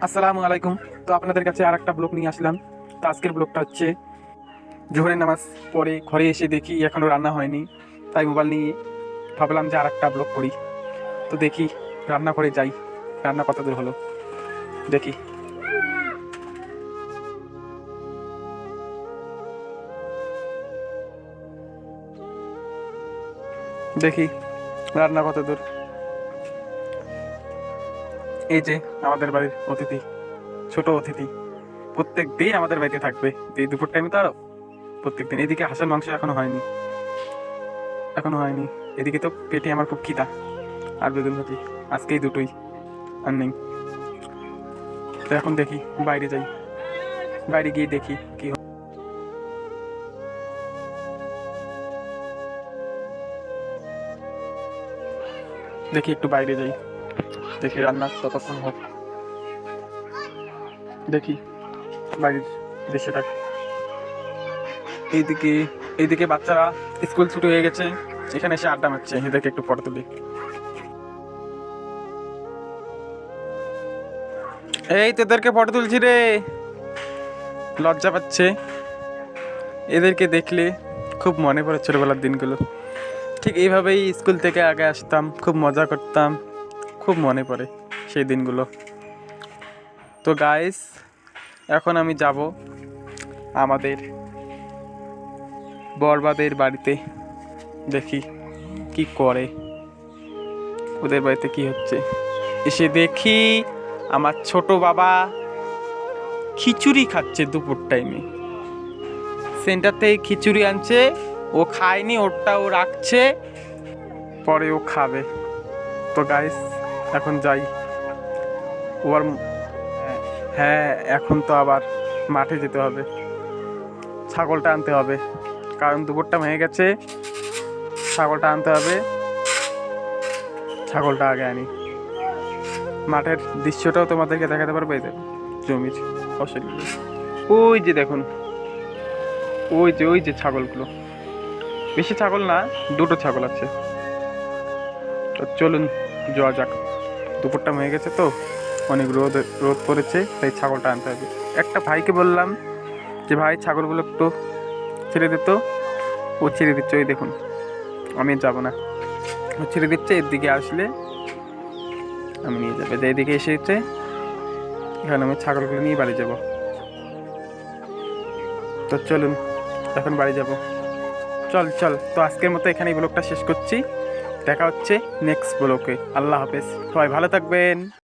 আসসালামু আলাইকুম। তো আপনাদের কাছে আর একটা ব্লগ নিয়ে আসলাম। তো আজকের ব্লগটা হচ্ছে জোহরের নামাজ পরে ঘরে এসে দেখি এখনও রান্না হয়নি, তাই মোবাইল নিয়ে ভাবলাম যে আর একটা ব্লগ করি। তো দেখি রান্না করে যাই, রান্না কত দূর হলো দেখি। দেখি রান্না কত দূর। এই যে আমাদের বাড়ির অতিথি, ছোট অতিথি, প্রত্যেক দিন আমাদের বাড়িতে থাকবে। এই দুপুর টাইমে তো আরও প্রত্যেক দিন। এদিকে হাঁসের মাংস এখনো হয়নি। এদিকে তো পেটে আমার খুব খিদা, আর বেগুন ভাজি, আজকেই দুটোই, আর নেই। তো এখন দেখি, বাইরে যাই, বাইরে গিয়ে দেখি কি হয়। দেখি একটু বাইরে যাই, দেখি রান্না ততক্ষণ হোক, দেখি বাইরের দৃশ্যটা। এইদিকে এইদিকে বাচ্চারা স্কুল ছুটি হয়ে গেছে, এখানে এসে আড্ডা মারছে। এদেরকে একটু ফটো তুলি। এই তোদেরকে ফটো তুলছি রে, লজ্জা পাচ্ছে। এদেরকে দেখলে খুব মনে পড়ে ছোটবেলার দিনগুলো। ঠিক এইভাবেই স্কুল থেকে আগে আসতাম, খুব মজা করতাম, খুব মনে পড়ে সেই দিনগুলো। তো গাইস, এখন আমি যাব আমাদের বরবাদের বাড়িতে, দেখি কি করে, ওদের বাড়িতে কি হচ্ছে। এসে দেখি আমার ছোট বাবা খিচুড়ি খাচ্ছে দুপুর টাইমে। সেন্টার থেকে খিচুড়ি আনছে, ও খায়নি, ওরটা ও রাখছে, পরে ও খাবে। তো গাইস এখন যাই। ওর হ্যাঁ, এখন তো আবার মাঠে যেতে হবে, ছাগলটা আনতে হবে, কারণ দুপুরটা হয়ে গেছে। ছাগলটা আনতে হবে, ছাগলটা আগে আনি। মাঠের দৃশ্যটাও তোমাদেরকে দেখাতে পারবো। এই জমির ফসলগুলো, ওই যে দেখুন, ওই যে ছাগলগুলো, বেশি ছাগল না, দুটো ছাগল আছে। তো চলুন যাওয়া যাক। দুপুরটা হয়ে গেছে তো, অনেক রোদ পড়েছে, তাই ছাগলটা আনতে হবে। একটা ভাইকে বললাম যে ভাই ছাগলগুলো একটু ছেড়ে দিত, ও ছেড়ে দিচ্ছে। ওই দেখুন, আমি যাব না, ও ছেড়ে দিচ্ছে। এর দিকে আসলে আমি নিয়ে যাবে, যে এদিকে এসেছে, এখানে আমি ছাগলগুলো নিয়ে বাড়ি যাব। তো চলুন এখন বাড়ি যাব। চল। তো আজকের মতো এখানে এই ব্লগটা শেষ করছি। দেখা হচ্ছে নেক্সট ব্লগে। আল্লাহ হাফেজ, সবাই ভালো থাকবেন।